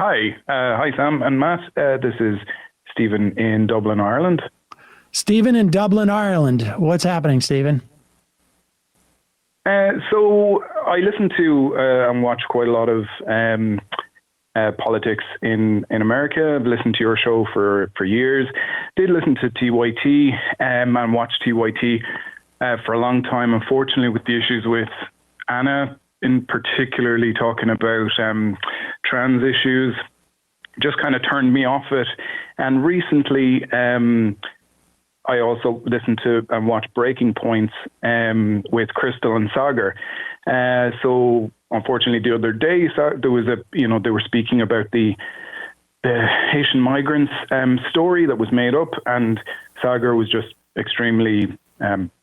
Hi, Sam and Matt. This is Stephen in Dublin, Ireland. Stephen in Dublin, Ireland. What's happening, Stephen? So I listen to and watch quite a lot of politics in America. I've listened to your show for years. Did listen to TYT and watch TYT for a long time. Unfortunately, with the issues with Anna, in particularly talking about trans issues, just kind of turned me off it. And recently, I also listened to and watched Breaking Points with Crystal and Sagar. So unfortunately, the other day there was they were speaking about the Haitian migrants story that was made up, and Sagar was just extremely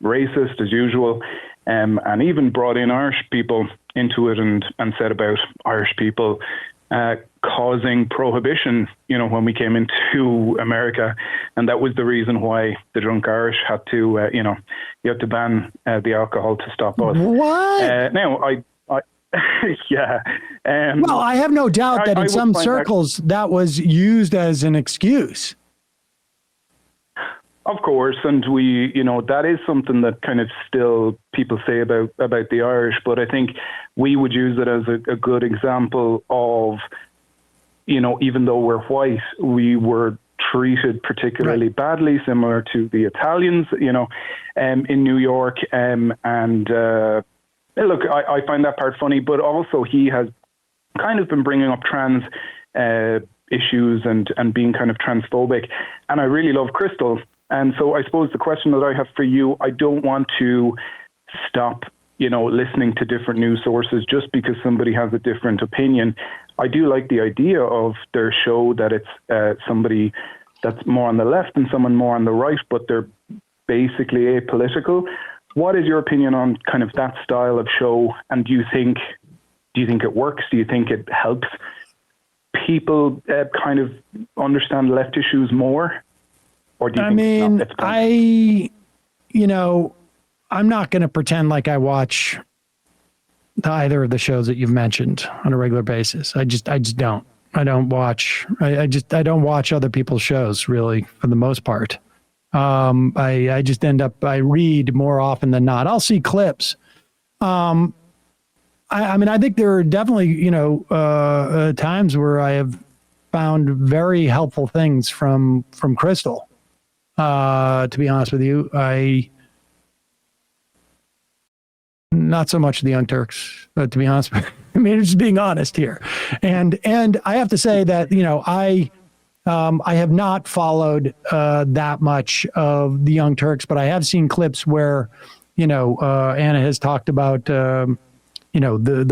racist as usual, and even brought in Irish people into it and said about Irish people causing prohibition, when we came into America. And that was the reason why the drunk Irish had to, you have to ban the alcohol to stop us. What? Now, yeah. Well, I have no doubt that in some circles that was used as an excuse. Of course, and we, that is something that kind of still people say about the Irish, but I think we would use it as a good example of, even though we're white, we were treated particularly badly, similar to the Italians, in New York. Look, I find that part funny, but also he has kind of been bringing up trans issues and being kind of transphobic. And I really love Crystal. And so I suppose the question that I have for you, I don't want to stop, listening to different news sources just because somebody has a different opinion. I do like the idea of their show that it's somebody that's more on the left and someone more on the right, but they're basically apolitical. What is your opinion on kind of that style of show? And do you think it works? Do you think it helps people kind of understand left issues more? Or do you I'm not going to pretend like I watch either of the shows that you've mentioned on a regular basis. I just don't. I don't watch. I don't watch other people's shows really for the most part. I just end up, I read more often than not. I'll see clips. I think there are definitely, times where I have found very helpful things from Crystal. To be honest with you, not so much the Young Turks, but to be honest, just being honest here. And I have to say that, I have not followed that much of the Young Turks, but I have seen clips where, Anna has talked about, the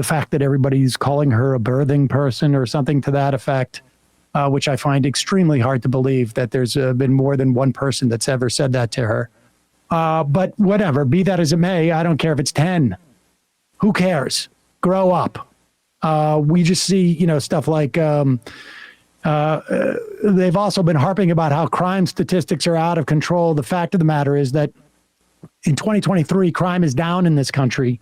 fact that everybody's calling her a birthing person or something to that effect, which I find extremely hard to believe that there's been more than one person that's ever said that to her. But whatever, be that as it may, I don't care if it's 10. Who cares? Grow up. We just see, stuff like they've also been harping about how crime statistics are out of control. The fact of the matter is that in 2023, crime is down in this country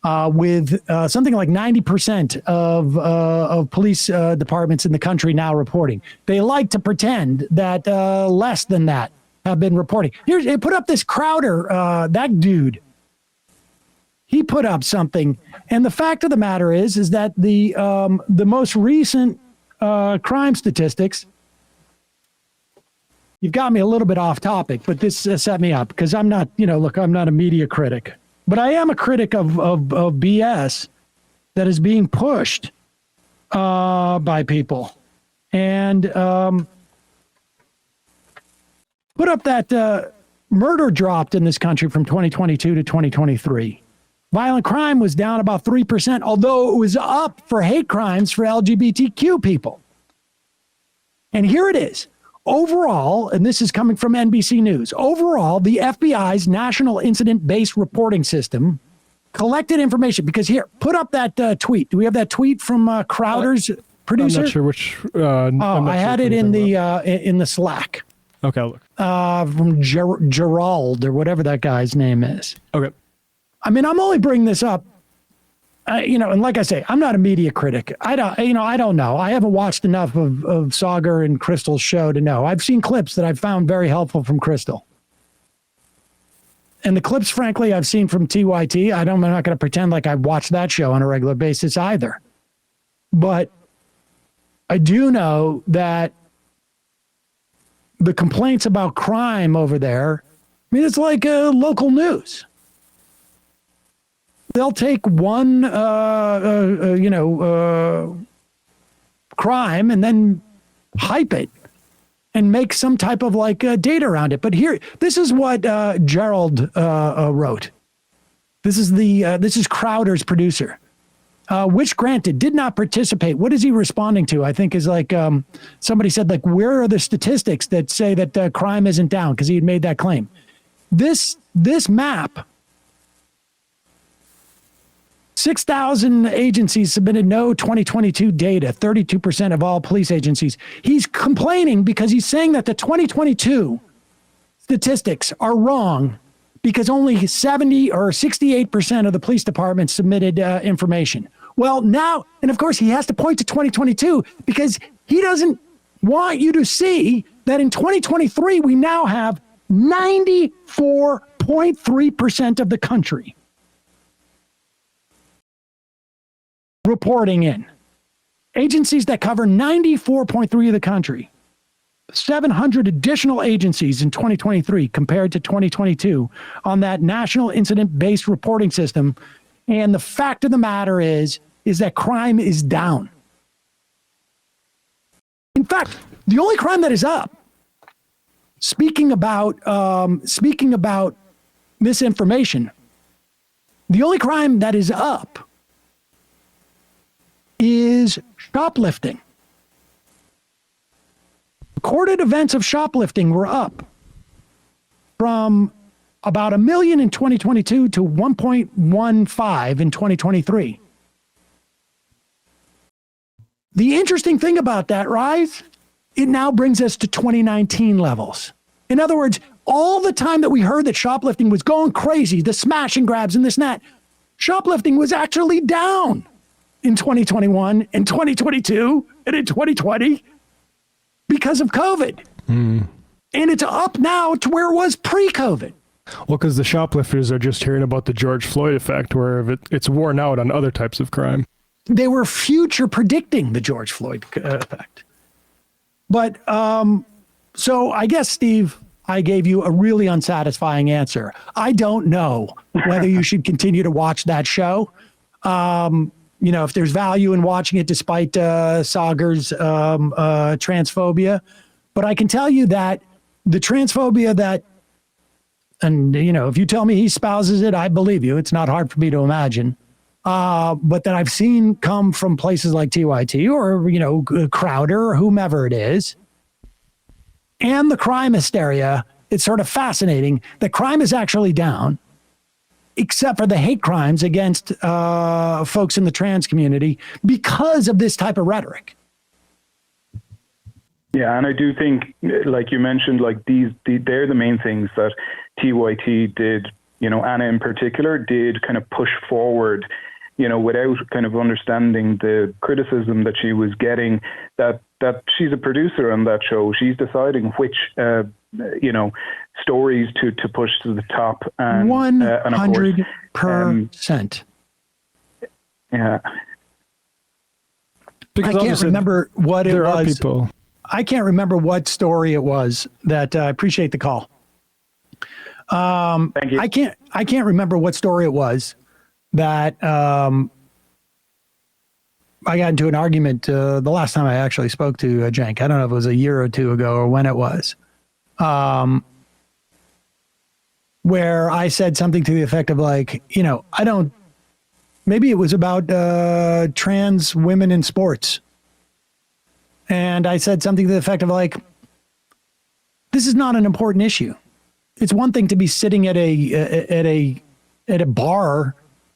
with something like 90% of police departments in the country now reporting. They like to pretend that less than that have been reporting. Here's, put up this Crowder, that dude. He put up something, and the fact of the matter is that the most recent crime statistics. You've got me a little bit off topic, but this set me up because I'm not, I'm not a media critic, but I am a critic of BS that is being pushed by people. And put up that murder dropped in this country from 2022 to 2023. Violent crime was down about 3%, although it was up for hate crimes for LGBTQ people. And here it is. Overall, and this is coming from NBC News, overall, the FBI's National Incident-Based Reporting System collected information. Because here, put up that tweet. Do we have that tweet from Crowder's producer? I'm not sure which. I had it in the Slack. Okay, I'll look. From Gerald or whatever that guy's name is. Okay. I'm only bringing this up. and like I say, I'm not a media critic. I don't know. I haven't watched enough of Saagar and Crystal's show to know. I've seen clips that I've found very helpful from Crystal. And the clips, frankly, I've seen from TYT, I'm not going to pretend like I watch that show on a regular basis either. But I do know that the complaints about crime over there, it's like local news. They'll take one, crime and then hype it and make some type of data around it. But here, this is what Gerald wrote. This is Crowder's producer, which granted did not participate. What is he responding to? I think is somebody said where are the statistics that say that crime isn't down, because he had made that claim. This map. 6,000 agencies submitted no 2022 data, 32% of all police agencies. He's complaining because he's saying that the 2022 statistics are wrong because only 70 or 68% of the police departments submitted information. Well, now, and of course he has to point to 2022 because he doesn't want you to see that in 2023, we now have 94.3% of the country reporting in. Agencies that cover 94.3% of the country. 700 additional agencies in 2023 compared to 2022 on that national incident-based reporting system. And the fact of the matter is that crime is down. In fact, the only crime that is up, speaking about misinformation, the only crime that is up is shoplifting. Recorded events of shoplifting were up from about 1 million in 2022 to 1.15 in 2023. The interesting thing about that, rise, it now brings us to 2019 levels. In other words, all the time that we heard that shoplifting was going crazy, the smash and grabs and this and that, shoplifting was actually down in 2021, in 2022, and in 2020 because of COVID. And it's up now to where it was pre-COVID. Well, because the shoplifters are just hearing about the George Floyd effect, where it's worn out on other types of crime. They were future predicting the George Floyd effect. But so I guess, Steve, I gave you a really unsatisfying answer. I don't know whether you should continue to watch that show. If there's value in watching it despite Saagar's transphobia. But I can tell you that the transphobia that, and if you tell me he spouses it, I believe you. It's not hard for me to imagine. But that I've seen come from places like TYT or, Crowder or whomever it is. And the crime hysteria, it's sort of fascinating that crime is actually down, except for the hate crimes against folks in the trans community because of this type of rhetoric. Yeah, and I do think, like you mentioned, they're the main things that TYT did, Anna in particular did kind of push forward, without kind of understanding the criticism that she was getting, that she's a producer on that show. She's deciding which, stories to push to the top. And, 100%. Yeah. Because I can't remember what it was. I can't remember what story it was that I appreciate the call. Thank you. I can't remember what story it was that I got into an argument the last time I actually spoke to Cenk. I don't know if it was a year or two ago or when it was, where I said something to the effect of maybe it was about trans women in sports. And I said something to the effect of this is not an important issue. It's one thing to be sitting at a bar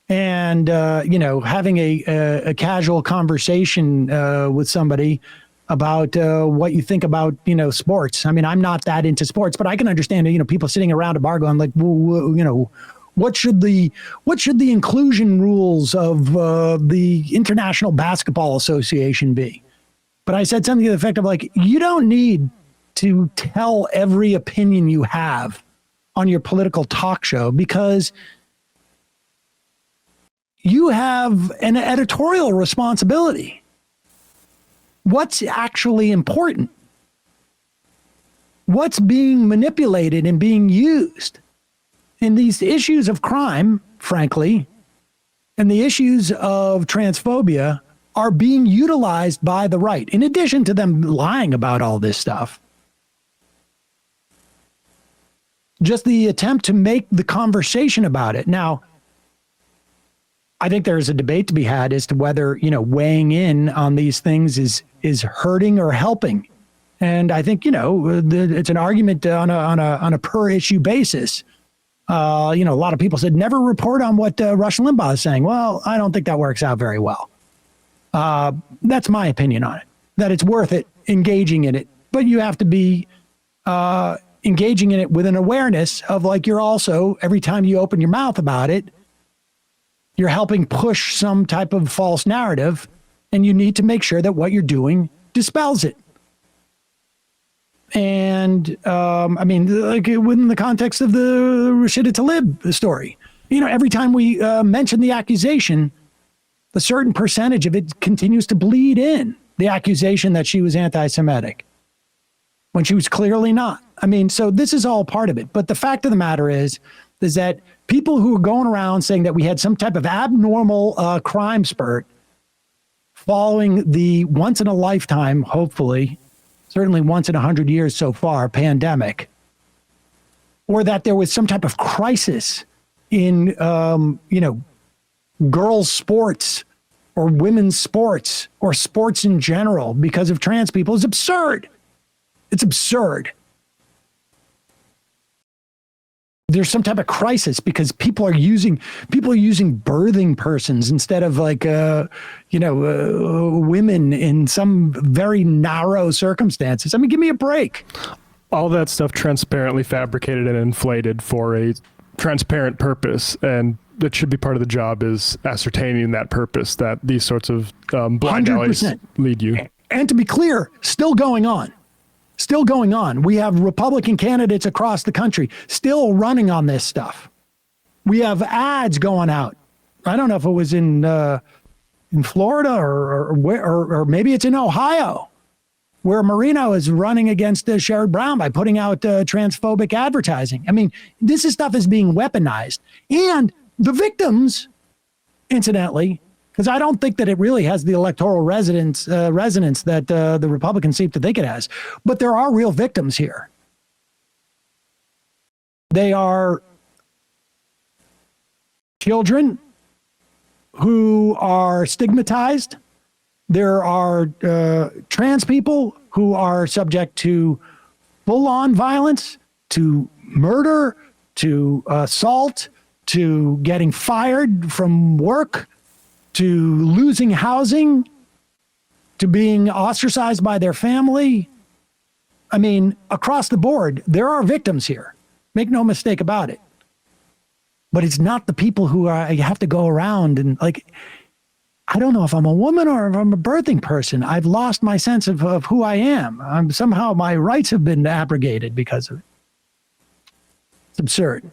and having a casual conversation with somebody about what you think about sports. I mean, I'm not that into sports, but I can understand people sitting around a bar going What should the inclusion rules of the International Basketball Association be? But I said something to the effect of like, you don't need to tell every opinion you have on your political talk show because you have an editorial responsibility. What's actually important? What's being manipulated and being used? And these issues of crime, frankly, and the issues of transphobia are being utilized by the right, in addition to them lying about all this stuff. Just the attempt to make the conversation about it. Now, I think there's a debate to be had as to whether, weighing in on these things is hurting or helping. And I think, it's an argument on a per issue basis. A lot of people said never report on what Rush Limbaugh is saying. Well, I don't think that works out very well. That's my opinion on it, that it's worth it engaging in it, but you have to be engaging in it with an awareness of like, you're also, every time you open your mouth about it, you're helping push some type of false narrative, and you need to make sure that what you're doing dispels it. And like within the context of the Rashida Tlaib story, every time we mention the accusation, a certain percentage of it continues to bleed in the accusation that she was anti-Semitic when she was clearly not. So this is all part of it. But the fact of the matter is that people who are going around saying that we had some type of abnormal crime spurt following the once in a lifetime, hopefully, certainly once in 100 years so far, pandemic, or that there was some type of crisis in, girls' sports or women's sports or sports in general because of trans people is absurd. It's absurd. There's some type of crisis because people are using birthing persons instead of like, women in some very narrow circumstances. Give me a break. All that stuff transparently fabricated and inflated for a transparent purpose, and that should be part of the job is ascertaining that purpose, that these sorts of blind alleys lead you. And to be clear, still going on. Still going on. We have Republican candidates across the country still running on this stuff. We have ads going out. I don't know if it was in Florida or maybe it's in Ohio, where Marino is running against Sherrod Brown by putting out transphobic advertising. This stuff is being weaponized. And the victims, incidentally, because I don't think that it really has the electoral resonance that the Republicans seem to think it has. But there are real victims here. They are children who are stigmatized. There are trans people who are subject to full-on violence, to murder, to assault, to getting fired from work, to losing housing, to being ostracized by their family. Across the board, there are victims here. Make no mistake about it. But it's not the people who have to go around and I don't know if I'm a woman or if I'm a birthing person. I've lost my sense of who I am. Somehow my rights have been abrogated because of it. It's absurd.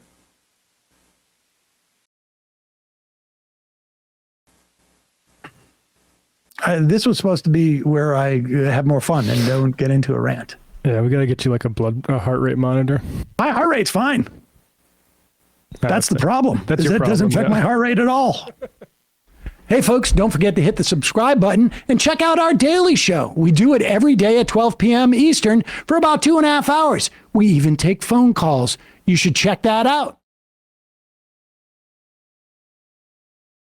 This was supposed to be where I have more fun and don't get into a rant. Yeah, we got to get you like a heart rate monitor. My heart rate's fine. That's the problem. That's your problem. It doesn't affect my heart rate at all. Hey, folks, don't forget to hit the subscribe button and check out our daily show. We do it every day at 12 p.m. Eastern for about 2.5 hours. We even take phone calls. You should check that out.